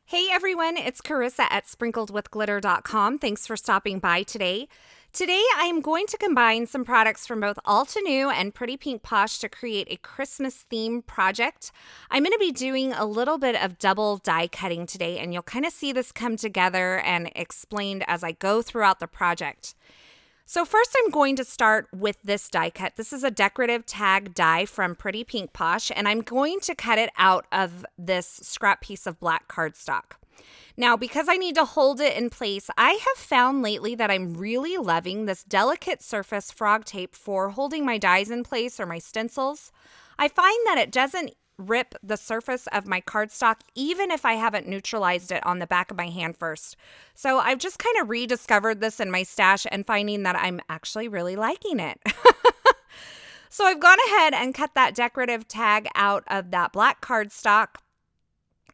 Hey everyone, it's Carissa at sprinkledwithglitter.com. Thanks for stopping by today. Today I'm going to combine some products from both Altenew and Pretty Pink Posh to create a Christmas theme project. I'm going to be doing a little bit of double die cutting today, and you'll kind of see this come together and explained as I go throughout the project. So first I'm going to start with this die cut. This is a decorative tag die from Pretty Pink Posh, and I'm going to cut it out of this scrap piece of black cardstock. Now, because I need to hold it in place, I have found lately that I'm really loving this delicate surface frog tape for holding my dies in place or my stencils. I find that it doesn't rip the surface of my cardstock even if I haven't neutralized it on the back of my hand first. So I've just kind of rediscovered this in my stash and finding that I'm actually really liking it. So I've gone ahead and cut that decorative tag out of that black cardstock.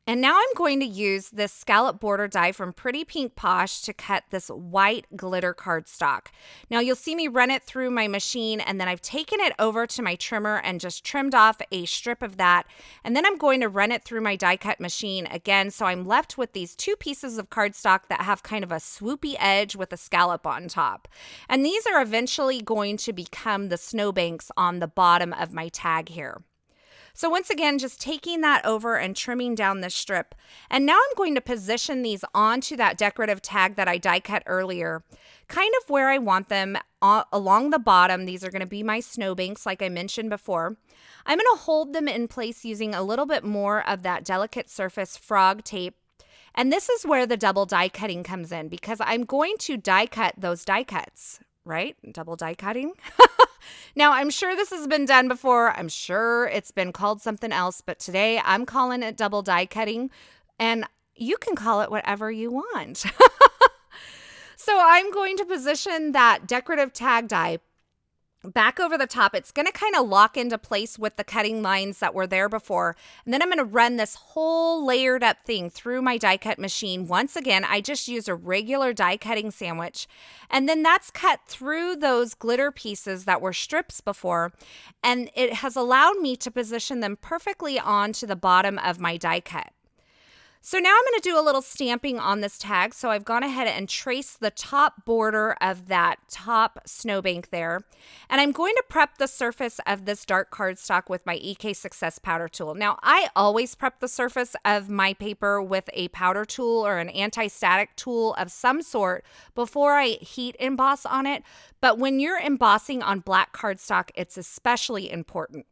And now I'm going to use this scallop border die from Pretty Pink Posh to cut this white glitter cardstock. Now you'll see me run it through my machine, and then I've taken it over to my trimmer and just trimmed off a strip of that. And then I'm going to run it through my die cut machine again, so I'm left with these two pieces of cardstock that have kind of a swoopy edge with a scallop on top. And these are eventually going to become the snowbanks on the bottom of my tag here. So once again, just taking that over and trimming down this strip. And now I'm going to position these onto that decorative tag that I die cut earlier, kind of where I want them along the bottom. These are going to be my snowbanks, like I mentioned before. I'm going to hold them in place using a little bit more of that delicate surface frog tape. And this is where the double die cutting comes in, because I'm going to die cut those die cuts, right? Double die cutting. Now, I'm sure this has been done before. I'm sure it's been called something else, but today I'm calling it double die cutting, and you can call it whatever you want. So I'm going to position that decorative tag die back over the top. It's going to kind of lock into place with the cutting lines that were there before. And then I'm going to run this whole layered up thing through my die cut machine. Once again, I just use a regular die cutting sandwich. And then that's cut through those glitter pieces that were strips before. And it has allowed me to position them perfectly onto the bottom of my die cut. So now I'm going to do a little stamping on this tag. So I've gone ahead and traced the top border of that top snowbank there. And I'm going to prep the surface of this dark cardstock with my EK Success powder tool. Now, I always prep the surface of my paper with a powder tool or an anti-static tool of some sort before I heat emboss on it. But when you're embossing on black cardstock, it's especially important.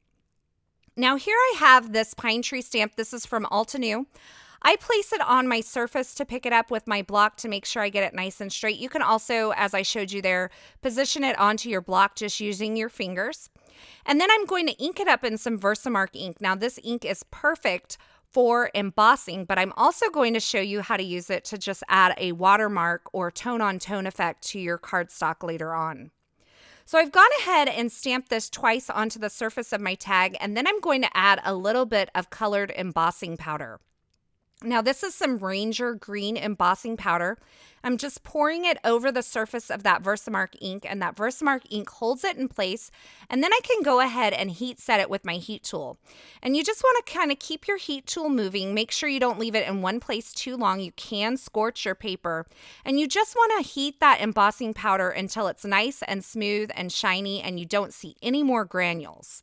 Now, here I have this pine tree stamp. This is from Altenew. I place it on my surface to pick it up with my block to make sure I get it nice and straight. You can also, as I showed you there, position it onto your block just using your fingers. And then I'm going to ink it up in some Versamark ink. Now, this ink is perfect for embossing, but I'm also going to show you how to use it to just add a watermark or tone-on-tone effect to your cardstock later on. So I've gone ahead and stamped this twice onto the surface of my tag, and then I'm going to add a little bit of colored embossing powder. Now, this is some Ranger green embossing powder. I'm just pouring it over the surface of that Versamark ink, and that Versamark ink holds it in place. And then I can go ahead and heat set it with my heat tool. And you just want to kind of keep your heat tool moving. Make sure you don't leave it in one place too long. You can scorch your paper. And you just want to heat that embossing powder until it's nice and smooth and shiny and you don't see any more granules.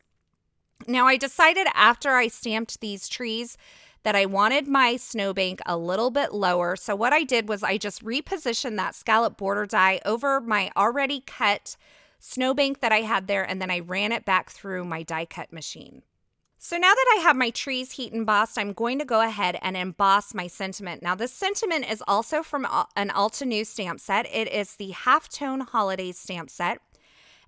Now, I decided after I stamped these trees that I wanted my snowbank a little bit lower. So what I did was I just repositioned that scallop border die over my already cut snowbank that I had there, and then I ran it back through my die cut machine. So now that I have my trees heat embossed, I'm going to go ahead and emboss my sentiment. Now, this sentiment is also from an Altenew stamp set. It is the Halftone Holidays stamp set.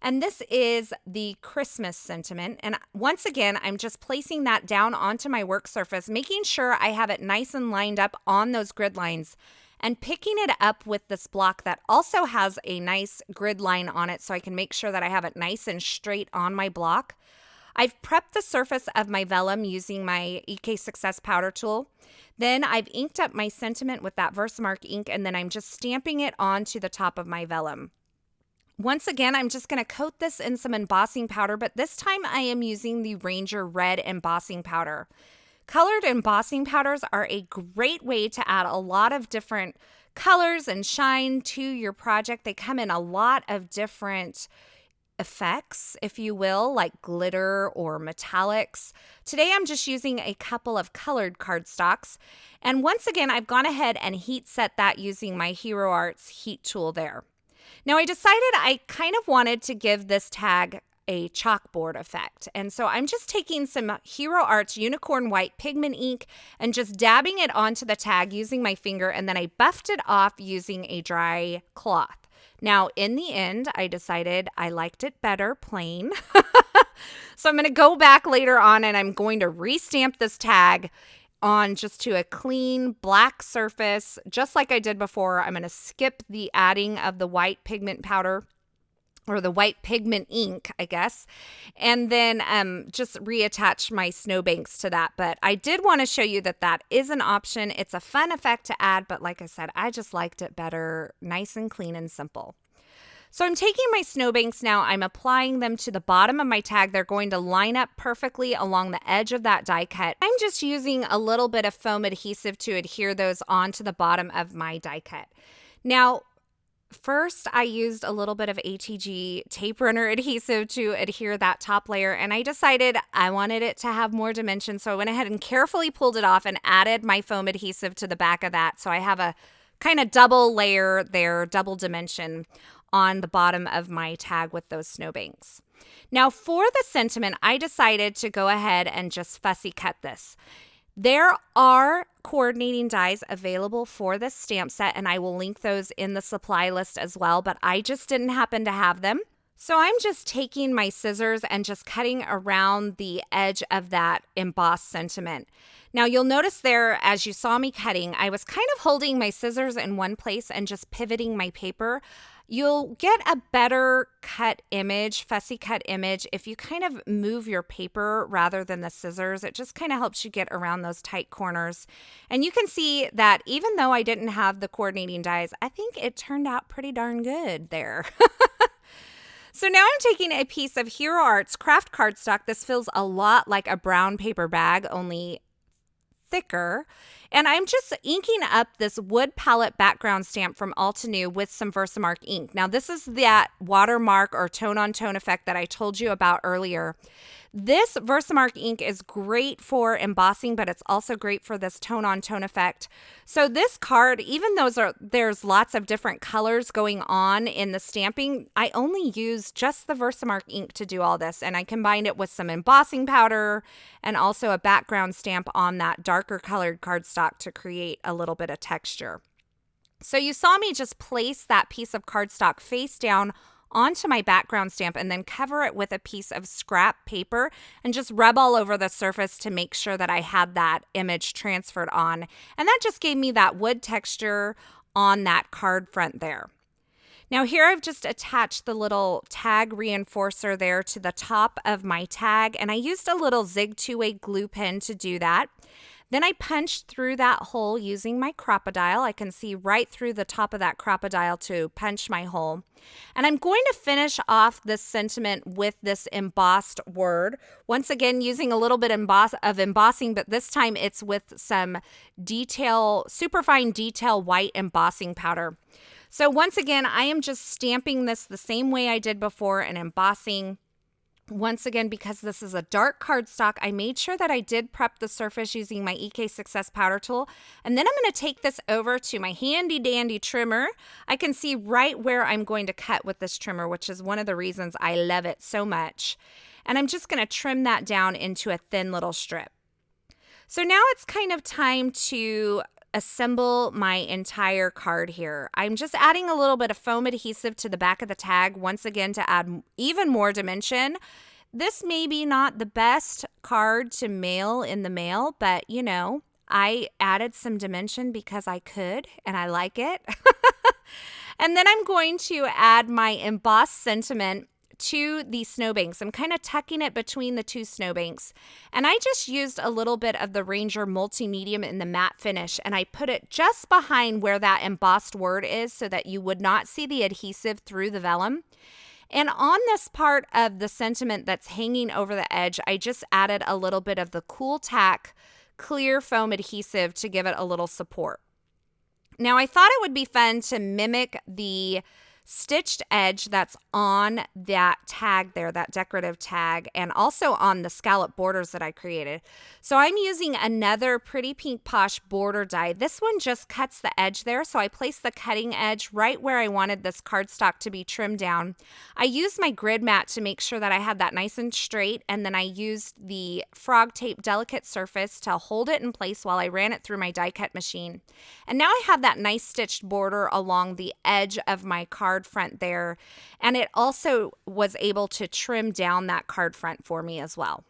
And this is the Christmas sentiment. And once again, I'm just placing that down onto my work surface, making sure I have it nice and lined up on those grid lines, and picking it up with this block that also has a nice grid line on it so I can make sure that I have it nice and straight on my block. I've prepped the surface of my vellum using my EK Success powder tool. Then I've inked up my sentiment with that Versamark ink, and then I'm just stamping it onto the top of my vellum. Once again, I'm just going to coat this in some embossing powder, but this time I am using the Ranger red embossing powder. Colored embossing powders are a great way to add a lot of different colors and shine to your project. They come in a lot of different effects, if you will, like glitter or metallics. Today I'm just using a couple of colored cardstocks. And once again, I've gone ahead and heat set that using my Hero Arts heat tool there. Now I decided I kind of wanted to give this tag a chalkboard effect. And so I'm just taking some Hero Arts Unicorn White pigment ink and just dabbing it onto the tag using my finger, and then I buffed it off using a dry cloth. Now, in the end, I decided I liked it better plain. So I'm going to go back later on and I'm going to restamp this tag on just to a clean black surface, just like I did before. I'm going to skip the adding of the white pigment powder, or the white pigment ink, I guess, and then just reattach my snowbanks to that. But I did want to show you that that is an option. It's a fun effect to add, but like I said, I just liked it better, nice and clean and simple. So I'm taking my snowbanks now, I'm applying them to the bottom of my tag. They're going to line up perfectly along the edge of that die cut. I'm just using a little bit of foam adhesive to adhere those onto the bottom of my die cut. Now, first, I used a little bit of ATG tape runner adhesive to adhere that top layer, and I decided I wanted it to have more dimension, so I went ahead and carefully pulled it off and added my foam adhesive to the back of that. So I have a kind of double layer there, double dimension on the bottom of my tag with those snowbanks. Now, for the sentiment, I decided to go ahead and just fussy cut this. There are coordinating dies available for this stamp set, and I will link those in the supply list as well, but I just didn't happen to have them. So I'm just taking my scissors and just cutting around the edge of that embossed sentiment. Now you'll notice there, as you saw me cutting, I was kind of holding my scissors in one place and just pivoting my paper. You'll get a better cut image, fussy cut image, if you kind of move your paper rather than the scissors. It just kind of helps you get around those tight corners. And you can see that even though I didn't have the coordinating dies, I think it turned out pretty darn good there. So now I'm taking a piece of Hero Arts craft cardstock. This feels a lot like a brown paper bag, only thicker. And I'm just inking up this wood palette background stamp from Altenew with some Versamark ink. Now this is that watermark or tone-on-tone effect that I told you about earlier. This Versamark ink is great for embossing, but it's also great for this tone-on-tone effect. So this card, even though there's lots of different colors going on in the stamping, I only use just the Versamark ink to do all this. And I combined it with some embossing powder and also a background stamp on that darker colored cardstock to create a little bit of texture. So you saw me just place that piece of cardstock face down onto my background stamp and then cover it with a piece of scrap paper and just rub all over the surface to make sure that I had that image transferred on. And that just gave me that wood texture on that card front there. Now here I've just attached the little tag reinforcer there to the top of my tag, and I used a little Zig 2-way glue pen to do that. Then I punched through that hole using my Crop-A-Dile. I can see right through the top of that Crop-A-Dile to punch my hole. And I'm going to finish off this sentiment with this embossed word. Once again, using a little bit of embossing, but this time it's with some superfine detail white embossing powder. So once again, I am just stamping this the same way I did before and embossing. Once again, because this is a dark cardstock, I made sure that I did prep the surface using my EK Success powder tool. And then I'm going to take this over to my handy dandy trimmer. I can see right where I'm going to cut with this trimmer, which is one of the reasons I love it so much. And I'm just going to trim that down into a thin little strip. So now it's kind of time to assemble my entire card here. I'm just adding a little bit of foam adhesive to the back of the tag, once again to add even more dimension. This may be not the best card to mail in the mail, but you know, I added some dimension because I could and I like it. And then I'm going to add my embossed sentiment to the snowbanks. I'm kind of tucking it between the two snowbanks. And I just used a little bit of the Ranger Multi-Medium in the matte finish, and I put it just behind where that embossed word is so that you would not see the adhesive through the vellum. And on this part of the sentiment that's hanging over the edge, I just added a little bit of the Cool Tack clear foam adhesive to give it a little support. Now, I thought it would be fun to mimic the stitched edge that's on that tag there, that decorative tag, and also on the scallop borders that I created. So I'm using another Pretty Pink Posh border die. This one just cuts the edge there, so I placed the cutting edge right where I wanted this cardstock to be trimmed down. I used my grid mat to make sure that I had that nice and straight, and then I used the frog tape delicate surface to hold it in place while I ran it through my die cut machine. And now I have that nice stitched border along the edge of my card front there, and it also was able to trim down that card front for me as well.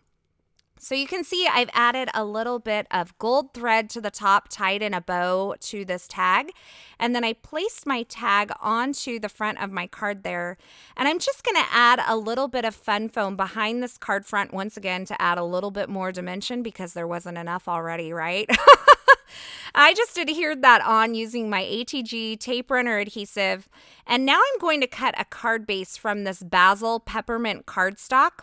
So you can see I've added a little bit of gold thread to the top, tied in a bow to this tag, and then I placed my tag onto the front of my card there, and I'm just going to add a little bit of fun foam behind this card front once again to add a little bit more dimension because there wasn't enough already, right? I just adhered that on using my ATG tape runner adhesive, and now I'm going to cut a card base from this basil peppermint cardstock.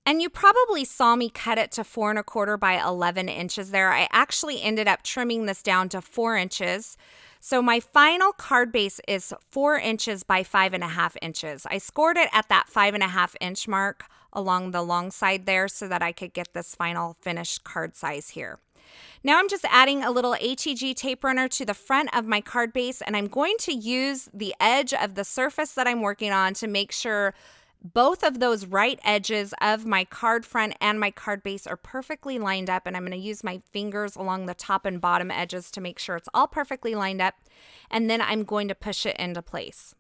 And you probably saw me cut it to 4 1/4 by 11 inches there. I actually ended up trimming this down to 4 inches. So my final card base is 4 inches by 5.5 inches. I scored it at that 5.5 inch mark along the long side there so that I could get this final finished card size here. Now I'm just adding a little ATG tape runner to the front of my card base, and I'm going to use the edge of the surface that I'm working on to make sure both of those right edges of my card front and my card base are perfectly lined up, and I'm going to use my fingers along the top and bottom edges to make sure it's all perfectly lined up, and then I'm going to push it into place.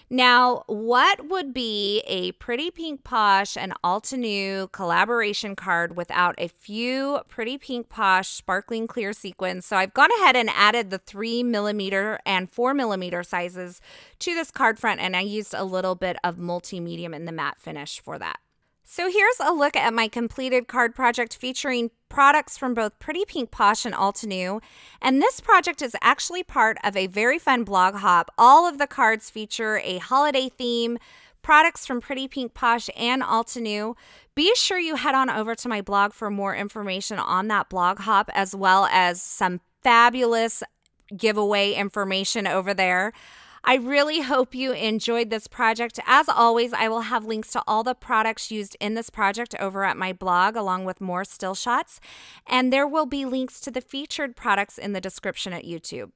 Now, what would be a Pretty Pink Posh and Altenew collaboration card without a few Pretty Pink Posh sparkling clear sequins? So I've gone ahead and added the 3mm and 4mm sizes to this card front, and I used a little bit of multi-medium in the matte finish for that. So here's a look at my completed card project featuring products from both Pretty Pink Posh and Altenew. And this project is actually part of a very fun blog hop. All of the cards feature a holiday theme, products from Pretty Pink Posh and Altenew. Be sure you head on over to my blog for more information on that blog hop, as well as some fabulous giveaway information over there. I really hope you enjoyed this project. As always, I will have links to all the products used in this project over at my blog, along with more still shots. And there will be links to the featured products in the description at YouTube.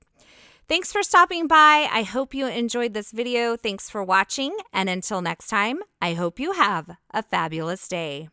Thanks for stopping by. I hope you enjoyed this video. Thanks for watching. And until next time, I hope you have a fabulous day.